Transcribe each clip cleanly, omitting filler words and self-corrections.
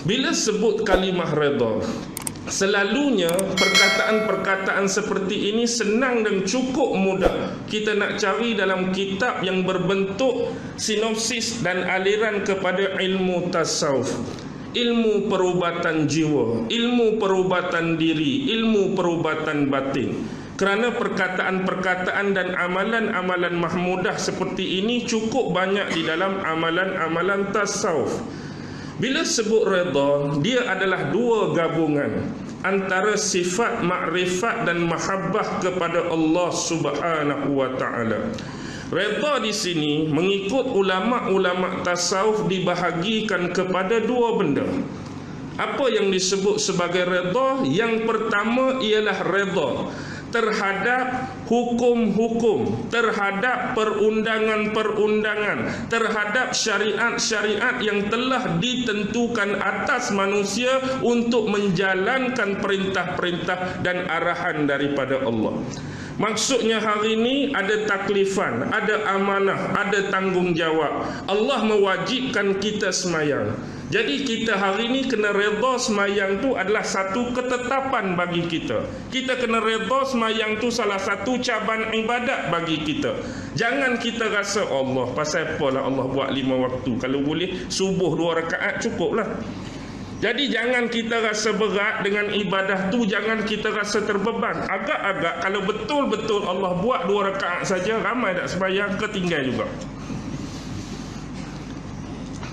Bila sebut kalimah redha, selalunya perkataan-perkataan seperti ini senang dan cukup mudah kita nak cari dalam kitab yang berbentuk sinopsis dan aliran kepada ilmu tasawuf, ilmu perubatan jiwa, ilmu perubatan diri, ilmu perubatan batin. Kerana perkataan-perkataan dan amalan-amalan mahmudah seperti ini cukup banyak di dalam amalan-amalan tasawuf. Bila sebut redha, dia adalah dua gabungan antara sifat makrifat dan mahabbah kepada Allah Subhanahu wa taala. Redha di sini mengikut ulama-ulama tasawuf dibahagikan kepada dua benda. Apa yang disebut sebagai redha? Yang pertama ialah redha terhadap hukum-hukum, terhadap perundangan-perundangan, terhadap syariat-syariat yang telah ditentukan atas manusia untuk menjalankan perintah-perintah dan arahan daripada Allah. Maksudnya hari ini ada taklifan, ada amanah, ada tanggungjawab. Allah mewajibkan kita semayang. Jadi kita hari ini kena redha semayang tu adalah satu ketetapan bagi kita. Kita kena redha semayang tu salah satu cabaran ibadat bagi kita. Jangan kita rasa Allah, pasal apalah Allah buat 5 waktu. Kalau boleh subuh 2 rakaat cukuplah. Jadi jangan kita rasa berat dengan ibadah tu, jangan kita rasa terbeban. Agak-agak kalau betul-betul Allah buat 2 rakaat saja, ramai tak sembahyang, ketinggal juga.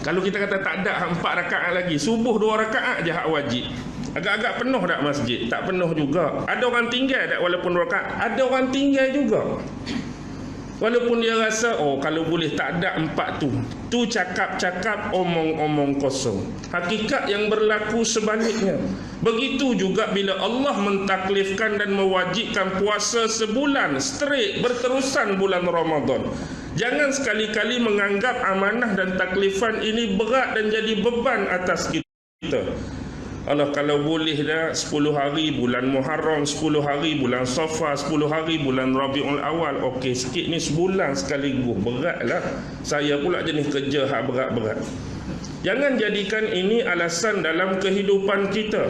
Kalau kita kata tak ada 4 rakaat lagi, subuh 2 rakaat je hak wajib. Agak-agak penuh tak masjid? Tak penuh juga. Ada orang tinggal tak walaupun 2 rakaat? Ada orang tinggal juga. Walaupun dia rasa, oh kalau boleh tak ada 4 tu. Tu cakap-cakap, omong-omong kosong. Hakikat yang berlaku sebaliknya. Begitu juga bila Allah mentaklifkan dan mewajibkan puasa sebulan straight berterusan bulan Ramadan. Jangan sekali-kali menganggap amanah dan taklifan ini berat dan jadi beban atas kita. Allah kalau boleh dah 10 hari bulan Muharram, 10 hari bulan Safar, 10 hari bulan Rabiul Awal. Okey, sikit ni sebulan sekaligus. Beratlah. Saya pula jenis kerja hak berat-berat. Jangan jadikan ini alasan dalam kehidupan kita.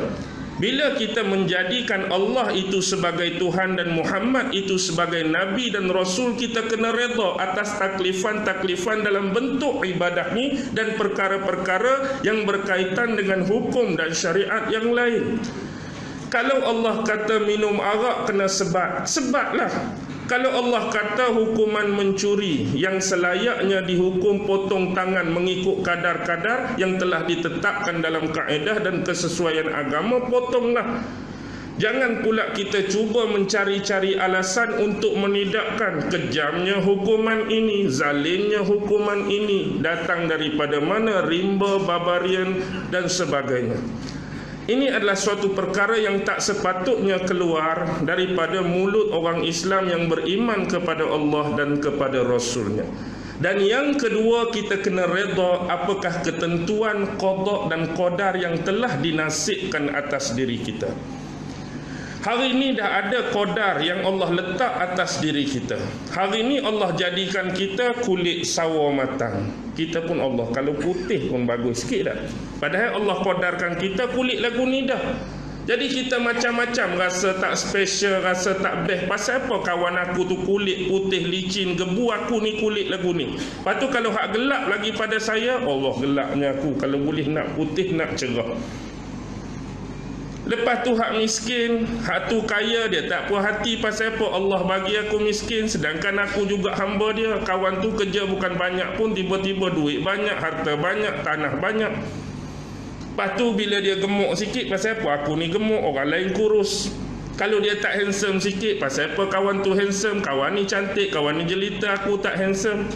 Bila kita menjadikan Allah itu sebagai Tuhan dan Muhammad itu sebagai Nabi dan Rasul, kita kena redha atas taklifan-taklifan dalam bentuk ibadah ni dan perkara-perkara yang berkaitan dengan hukum dan syariat yang lain. Kalau Allah kata minum arak kena sebatlah. Kalau Allah kata hukuman mencuri yang selayaknya dihukum potong tangan mengikut kadar-kadar yang telah ditetapkan dalam kaedah dan kesesuaian agama, potonglah. Jangan pula kita cuba mencari-cari alasan untuk menidakkan kejamnya hukuman ini, zalimnya hukuman ini, datang daripada mana, rimba, barbarian dan sebagainya. Ini adalah suatu perkara yang tak sepatutnya keluar daripada mulut orang Islam yang beriman kepada Allah dan kepada Rasulnya. Dan yang kedua, kita kena redha apakah ketentuan qada dan qadar yang telah dinasibkan atas diri kita. Hari ini dah ada qadar yang Allah letak atas diri kita. Hari ini Allah jadikan kita kulit sawo matang. Kita pun Allah kalau putih pun bagus sikit dah. Padahal Allah qadarkan kita kulit lagu ni dah. Jadi kita macam-macam rasa tak special, rasa tak best. Pasal apa kawan aku tu kulit putih licin, gebu, aku ni kulit lagu ni. Lepas tu kalau hak gelap lagi pada saya, Allah gelapnya aku. Kalau boleh nak putih, nak cerah. Lepas tu hak miskin, hak tu kaya, dia tak puas hati pasal apa Allah bagi aku miskin, sedangkan aku juga hamba dia. Kawan tu kerja bukan banyak pun, tiba-tiba duit banyak, harta banyak, tanah banyak. Lepas tu bila dia gemuk sikit, pasal apa aku ni gemuk, orang lain kurus. Kalau dia tak handsome sikit, pasal apa kawan tu handsome, kawan ni cantik, kawan ni jelita, aku tak handsome.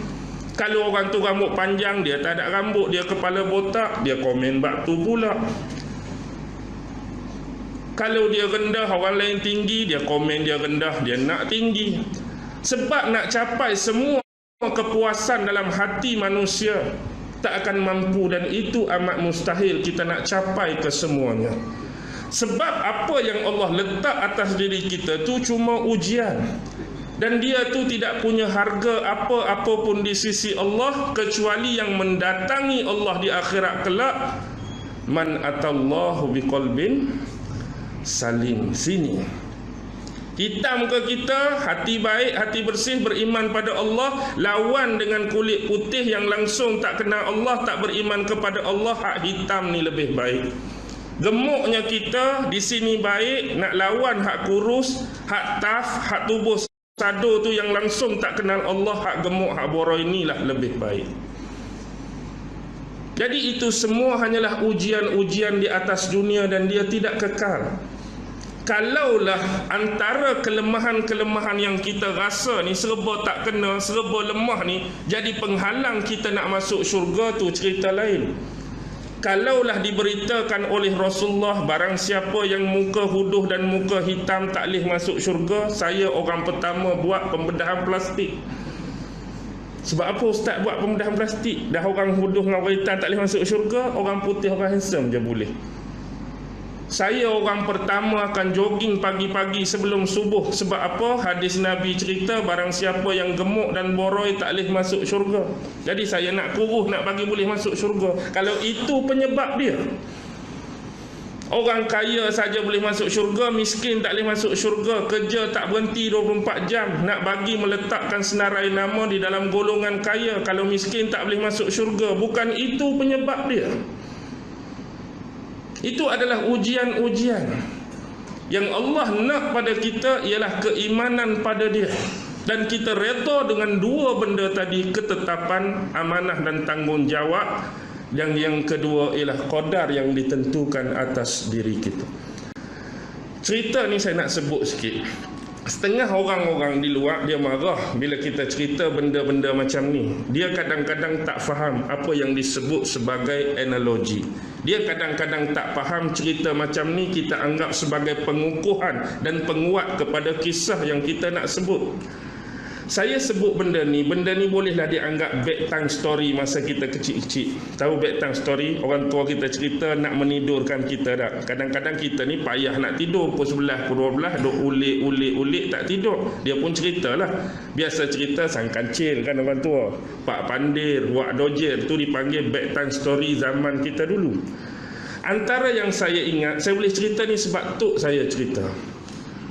Kalau orang tu rambut panjang, dia tak ada rambut, dia kepala botak, dia komen bab tu pula. Kalau dia rendah, orang lain tinggi, dia komen dia rendah, dia nak tinggi. Sebab nak capai semua kepuasan dalam hati manusia tak akan mampu, dan itu amat mustahil kita nak capai kesemuanya. Sebab apa yang Allah letak atas diri kita tu cuma ujian. Dan dia tu tidak punya harga apa-apa pun di sisi Allah, kecuali yang mendatangi Allah di akhirat kelak man atallahu biqalbin salim. Sini hitam ke kita, hati baik, hati bersih, beriman pada Allah, lawan dengan kulit putih yang langsung tak kenal Allah, tak beriman kepada Allah. Hak hitam ni lebih baik. Gemuknya kita di sini baik, nak lawan hak kurus, hak taf, hak tubuh sado tu yang langsung tak kenal Allah, hak gemuk, hak boroi inilah lebih baik. Jadi itu semua hanyalah ujian-ujian di atas dunia dan dia tidak kekal. Kalaulah antara kelemahan-kelemahan yang kita rasa ni serba tak kena, serba lemah ni jadi penghalang kita nak masuk syurga, tu cerita lain. Kalaulah diberitakan oleh Rasulullah, barang siapa yang muka huduh dan muka hitam tak boleh masuk syurga, saya orang pertama buat pembedahan plastik. Sebab apa ustaz buat pembedahan plastik? Dah orang huduh dengan orang hitam tak boleh masuk syurga, orang putih, orang handsome je boleh. Saya orang pertama akan jogging pagi-pagi sebelum subuh. Sebab apa? Hadis Nabi cerita barang siapa yang gemuk dan boroi tak boleh masuk syurga. Jadi saya nak kuruh, nak bagi boleh masuk syurga. Kalau itu penyebab dia, orang kaya saja boleh masuk syurga, miskin tak boleh masuk syurga, kerja tak berhenti 24 jam, nak bagi meletakkan senarai nama di dalam golongan kaya. Kalau miskin tak boleh masuk syurga, bukan itu penyebab dia. Itu adalah ujian-ujian. Yang Allah nak pada kita ialah keimanan pada dia, dan kita reda dengan dua benda tadi, ketetapan, amanah dan tanggungjawab. Yang kedua ialah qadar yang ditentukan atas diri kita. Cerita ni saya nak sebut sikit. Setengah orang-orang di luar dia marah bila kita cerita benda-benda macam ni. Dia kadang-kadang tak faham apa yang disebut sebagai analogi. Dia kadang-kadang tak faham cerita macam ni kita anggap sebagai pengukuhan dan penguat kepada kisah yang kita nak sebut. Saya sebut benda ni bolehlah dianggap bedtime story masa kita kecil-kecil. Tahu bedtime story? Orang tua kita cerita nak menidurkan kita dah. Kadang-kadang kita ni payah nak tidur, pukul 11, pukul 12, duk ulik tak tidur. Dia pun ceritalah. Biasa cerita sang kancil kan orang tua. Pak Pandir, Wak Dojer, tu dipanggil bedtime story zaman kita dulu. Antara yang saya ingat, saya boleh cerita ni sebab tok saya cerita.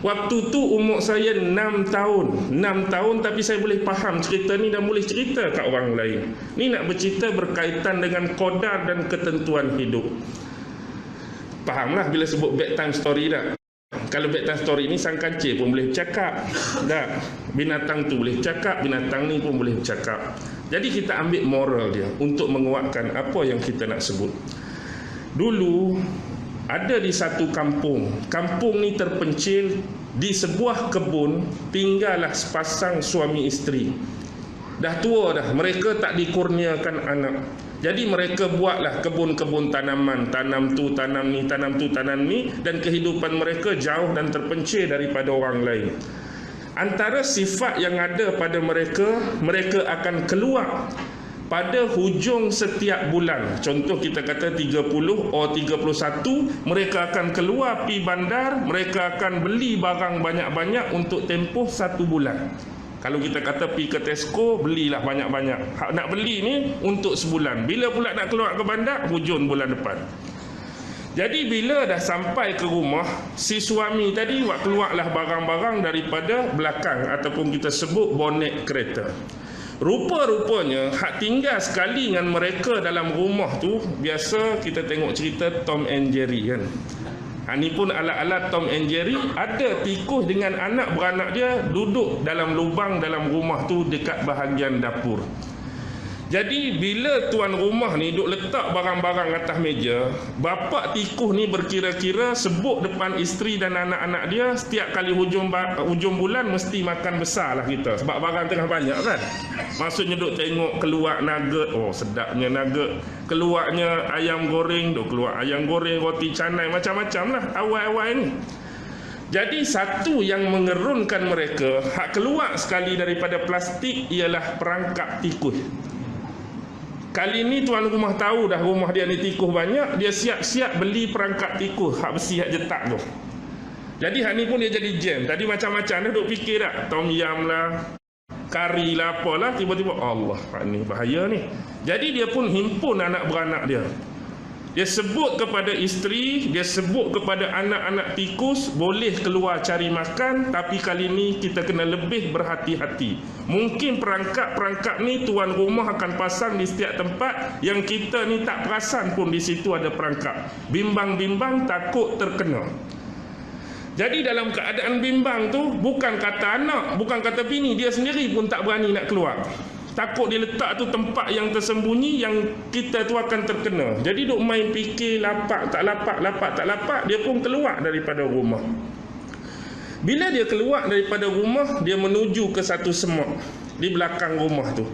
Waktu tu umur saya 6 tahun. 6 tahun tapi saya boleh faham cerita ni dan boleh cerita kat orang lain. Ni nak bercerita berkaitan dengan qadar dan ketentuan hidup. Fahamlah bila sebut bedtime story dah. Kalau bedtime story ni sang kancil pun boleh bercakap. Dah. Binatang tu boleh bercakap, binatang ni pun boleh bercakap. Jadi kita ambil moral dia untuk menguatkan apa yang kita nak sebut. Dulu ada di satu kampung. Kampung ni terpencil di sebuah kebun, tinggallah sepasang suami isteri. Dah tua dah, mereka tak dikurniakan anak. Jadi mereka buatlah kebun-kebun tanaman, tanam tu, tanam ni, tanam tu, tanam ni, dan kehidupan mereka jauh dan terpencil daripada orang lain. Antara sifat yang ada pada mereka, mereka akan keluar pada hujung setiap bulan. Contoh kita kata 30 atau 31, mereka akan keluar pergi bandar, mereka akan beli barang banyak-banyak untuk tempoh 1 bulan. Kalau kita kata pergi ke Tesco, belilah banyak-banyak. Hak nak beli ni untuk sebulan. Bila pula nak keluar ke bandar? Hujung bulan depan. Jadi bila dah sampai ke rumah, si suami tadi buat keluarlah barang-barang daripada belakang ataupun kita sebut bonet kereta. Rupa-rupanya hak tinggal sekali dengan mereka dalam rumah tu, biasa kita tengok cerita Tom and Jerry kan. Ini pun ala-ala Tom and Jerry. Ada tikus dengan anak beranak dia duduk dalam lubang dalam rumah tu dekat bahagian dapur. Jadi bila tuan rumah ni duk letak barang-barang atas meja, bapa tikus ni berkira-kira sebut depan isteri dan anak-anak dia, setiap kali hujung bulan mesti makan besar lah kita. Sebab barang tengah banyak kan. Maksudnya duk tengok keluar nugget, oh sedapnya nugget. Keluarnya ayam goreng, duk keluar ayam goreng, roti canai, macam-macam lah awal-awal ni. Jadi satu yang mengerunkan mereka, hak keluar sekali daripada plastik ialah perangkap tikus. Kali ni tuan rumah tahu dah rumah dia ni tikus banyak, dia siap-siap beli perangkap tikus, hak besi hak jetak tu. Jadi hak ni pun dia jadi jam. Tadi macam-macam dah duk fikir dah, tom yam lah, kari lah, apalah, tiba-tiba Allah, hak ni bahaya ni. Jadi dia pun himpun anak beranak dia. Dia sebut kepada isteri, dia sebut kepada anak-anak tikus, boleh keluar cari makan, tapi kali ni kita kena lebih berhati-hati. Mungkin perangkap-perangkap ni tuan rumah akan pasang di setiap tempat yang kita ni tak perasan pun di situ ada perangkap. Bimbang-bimbang takut terkena. Jadi dalam keadaan bimbang tu, bukan kata anak, bukan kata bini, dia sendiri pun tak berani nak keluar. Takut dia letak tu tempat yang tersembunyi yang kita tu akan terkena. Jadi duk main fikir lapak tak lapak, dia pun keluar daripada rumah. Bila dia keluar daripada rumah, dia menuju ke satu semak di belakang rumah tu.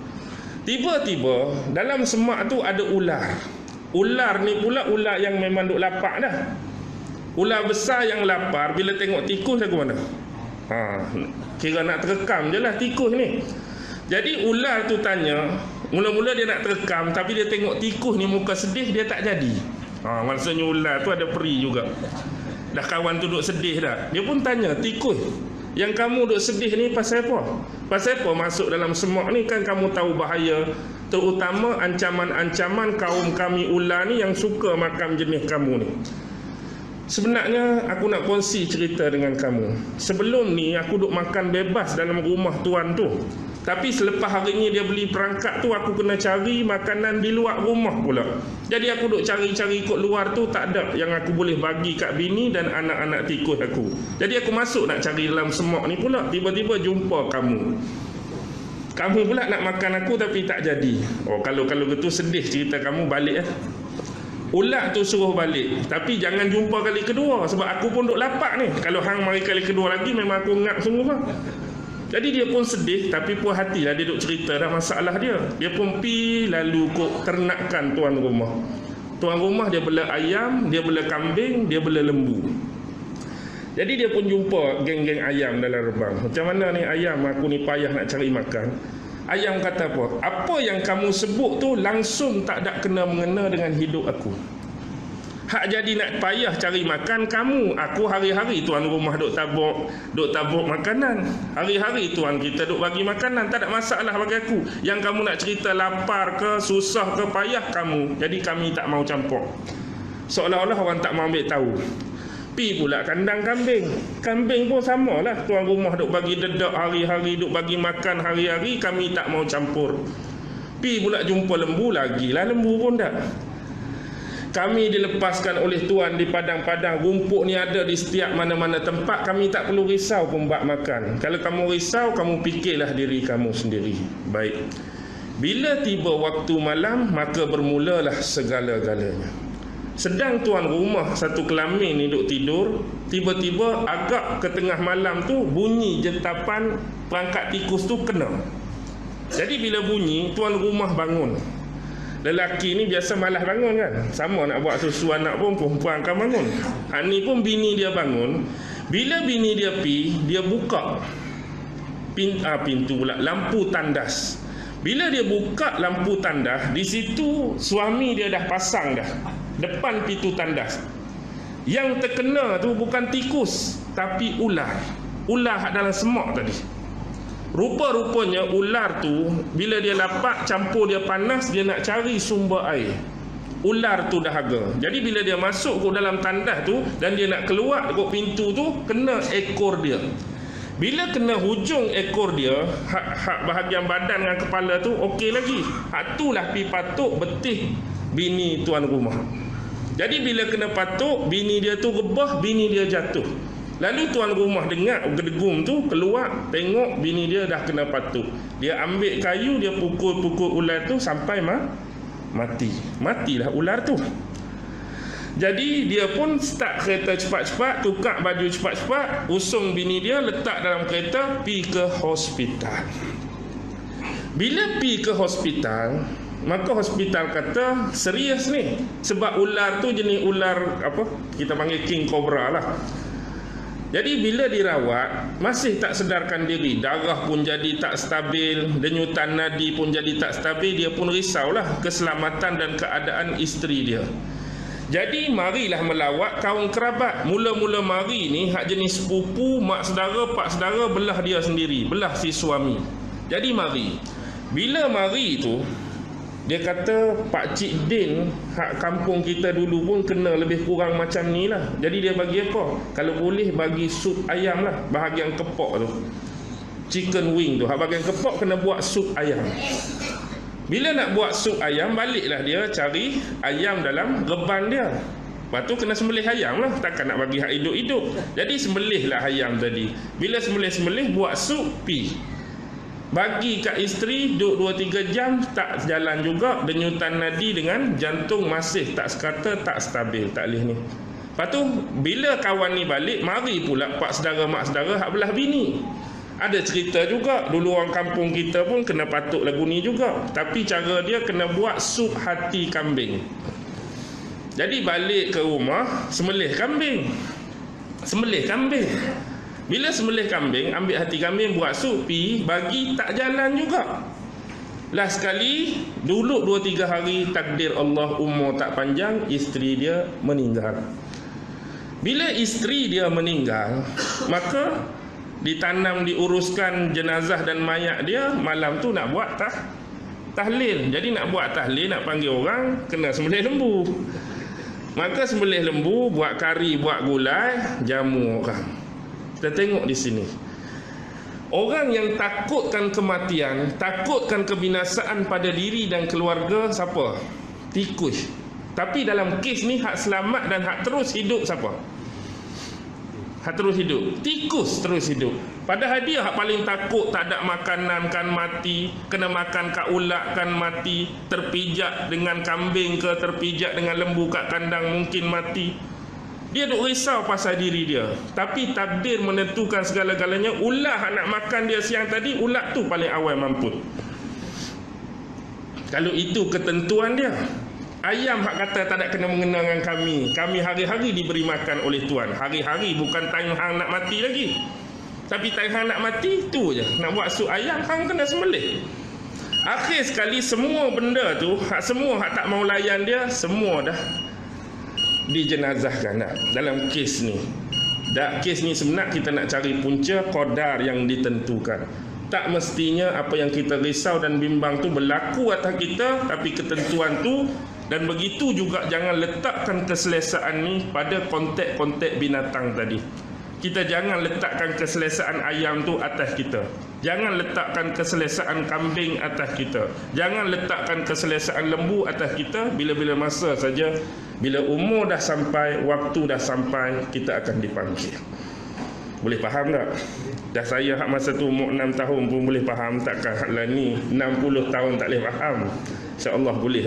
Tiba-tiba dalam semak tu ada ular. Ular ni pula ular yang memang duk lapak dah. Ular besar yang lapar bila tengok tikus aku mana? Kira nak terekam je lah tikus ni. Jadi ular tu tanya, mula-mula dia nak terekam, tapi dia tengok tikus ni muka sedih, dia tak jadi. Maksudnya ular tu ada peri juga. Dah kawan tu duk sedih dah. Dia pun tanya, tikus, yang kamu duk sedih ni pasal apa? Pasal apa masuk dalam semak ni? Kan kamu tahu bahaya, terutama ancaman-ancaman kaum kami ular ni yang suka makan jenis kamu ni. Sebenarnya aku nak kongsi cerita dengan kamu. Sebelum ni aku duk makan bebas dalam rumah tuan tu. Tapi selepas hari ni dia beli perangkap tu, aku kena cari makanan di luar rumah pula. Jadi aku duk cari-cari kot luar tu, tak ada yang aku boleh bagi kat bini dan anak-anak tikus aku. Jadi aku masuk nak cari dalam semak ni pula, tiba-tiba jumpa kamu. Kamu pula nak makan aku tapi tak jadi. Kalau gitu sedih cerita kamu, balik Ular tu suruh balik, tapi jangan jumpa kali kedua sebab aku pun duk lapak ni. Kalau hang mari kali kedua lagi memang aku ngap sungguh lah. Jadi dia pun sedih, tapi puas hatilah dia duk cerita dah masalah dia. Dia pun pi lalu kok ternakan tuan rumah. Tuan rumah dia bela ayam, dia bela kambing, dia bela lembu. Jadi dia pun jumpa geng-geng ayam dalam rebang. Macam mana ni ayam, aku ni payah nak cari makan. Ayam kata apa? Apa yang kamu sebut tu langsung tak ada kena mengena dengan hidup aku. Hak jadi nak payah cari makan kamu. Aku hari-hari tuan rumah duk tabuk makanan. Hari-hari tuan kita duk bagi makanan. Tak ada masalah bagi aku. Yang kamu nak cerita lapar ke, susah ke, payah kamu. Jadi kami tak mau campur. Seolah-olah orang tak mau ambil tahu. Pi pula kandang kambing. Kambing pun samalah. Tuan rumah duk bagi dedak hari-hari, duk bagi makan hari-hari, kami tak mau campur. Pi pula jumpa lembu, lagilah lembu pun tak. Kami dilepaskan oleh tuan di padang-padang. Rumput ni ada di setiap mana-mana tempat. Kami tak perlu risau pun bak makan. Kalau kamu risau, kamu fikirlah diri kamu sendiri. Baik. Bila tiba waktu malam, maka bermulalah segala-galanya. Sedang tuan rumah satu kelamin ni duk tidur, tiba-tiba agak ke tengah malam tu bunyi jentapan perangkap tikus tu kena. Jadi bila bunyi, tuan rumah bangun. Lelaki ni biasa malas bangun kan. Sama nak buat susu anak pun perempuan akan bangun. Ni pun bini dia bangun. Bila bini dia pi, dia buka pintu pula, lampu tandas. Bila dia buka lampu tandas, di situ suami dia dah pasang dah depan pintu tandas. Yang terkena tu bukan tikus, tapi ular. Ular dalam semak tadi. Rupa-rupanya ular tu bila dia lapak, campur dia panas, dia nak cari sumber air. Ular tu dahaga. Jadi bila dia masuk ke dalam tandas tu dan dia nak keluar dekat pintu tu, kena ekor dia. Bila kena hujung ekor dia, hak bahagian badan dengan kepala tu okey lagi. Hak tulah pi patuk betih bini tuan rumah. Jadi bila kena patuk, bini dia tu rebah, bini dia jatuh. Lalu tuan rumah dengar gedegum tu, keluar, tengok bini dia dah kena patuk. Dia ambil kayu, dia pukul-pukul ular tu sampai mati. Matilah ular tu. Jadi dia pun start kereta cepat-cepat, tukar baju cepat-cepat, usung bini dia, letak dalam kereta, pi ke hospital. Bila pi ke hospital, maka hospital kata serius ni. Sebab ular tu jenis ular apa? Kita panggil king cobra lah. Jadi bila dirawat, masih tak sedarkan diri. Darah pun jadi tak stabil, denyutan nadi pun jadi tak stabil. Dia pun risaulah keselamatan dan keadaan isteri dia. Jadi marilah melawat kaum kerabat. Mula-mula mari ni hak jenis sepupu, mak saudara, pak saudara, belah dia sendiri, belah si suami. Jadi mari. Bila mari tu, Dia kata Pak Cik Din hak kampung kita dulu pun kena lebih kurang macam ni lah. Jadi dia bagi apa? Kalau boleh bagi sup ayam lah, bahagian kepok tu, chicken wing tu, hak bahagian kepok kena buat sup ayam. Bila nak buat sup ayam, baliklah dia cari ayam dalam reban dia. Lepas tu kena sembelih ayam lah, takkan nak bagi hak hidup-hidup. Jadi sembelihlah ayam tadi. Bila sembelih-sembelih, buat sup, pi bagi kat isteri, duduk 2-3 jam, tak jalan juga, denyutan nadi dengan jantung masih tak sekata, tak stabil, tak boleh ni. Lepas tu bila kawan ni balik, mari pula pak saudara mak saudara hak belah bini. Ada cerita juga, dulu orang kampung kita pun kena patuk lagu ni juga, tapi cara dia kena buat sup hati kambing. Jadi balik ke rumah, sembelih kambing. Bila sembelih kambing, ambil hati kambing, buat sup, pi bagi, tak jalan juga. Last sekali duduk 2-3 hari, takdir Allah umur tak panjang, isteri dia meninggal. Bila isteri dia meninggal, maka ditanam, diuruskan jenazah dan mayat dia. Malam tu nak buat tahlil. Jadi nak buat tahlil, nak panggil orang, kena sembelih lembu. Maka sembelih lembu, buat kari, buat gulai, jamu orang. Kita tengok di sini, orang yang takutkan kematian, takutkan kebinasaan pada diri dan keluarga, siapa? Tikus. Tapi dalam kes ni, hak selamat dan hak terus hidup siapa? Hak terus hidup, tikus terus hidup. Padahal dia hak paling takut, tak ada makanan kan mati, kena makan kat ulat kan mati, terpijak dengan kambing ke, terpijak dengan lembu kat kandang mungkin mati. Dia duk risau pasal diri dia. Tapi takdir menentukan segala-galanya. Ulat nak makan dia siang tadi, ulat tu paling awal mampu. Kalau itu ketentuan dia. Ayam hak kata tak ada kena mengena dengan kami. Kami hari-hari diberi makan oleh Tuhan. Hari-hari, bukan time hang nak mati lagi. Tapi time hang nak mati, tu je. Nak buat sup ayam, hang kena sembelih. Akhir sekali semua benda tu, semua hak tak mau layan dia, semua dah dijenazahkan dah dalam kes ni. Kes ni sebenarnya kita nak cari punca qadar yang ditentukan. Tak mestinya apa yang kita risau dan bimbang tu berlaku atas kita, tapi ketentuan tu. Dan begitu juga jangan letakkan keselesaan ni pada konteks binatang tadi. Kita jangan letakkan keselesaan ayam tu atas kita. Jangan letakkan keselesaan kambing atas kita. Jangan letakkan keselesaan lembu atas kita. Bila-bila masa saja, bila umur dah sampai, waktu dah sampai, kita akan dipanggil. Boleh faham tak? Dah saya hak masa tu umur 6 tahun pun boleh faham. Takkan hak lah ni 60 tahun tak boleh faham. InsyaAllah boleh.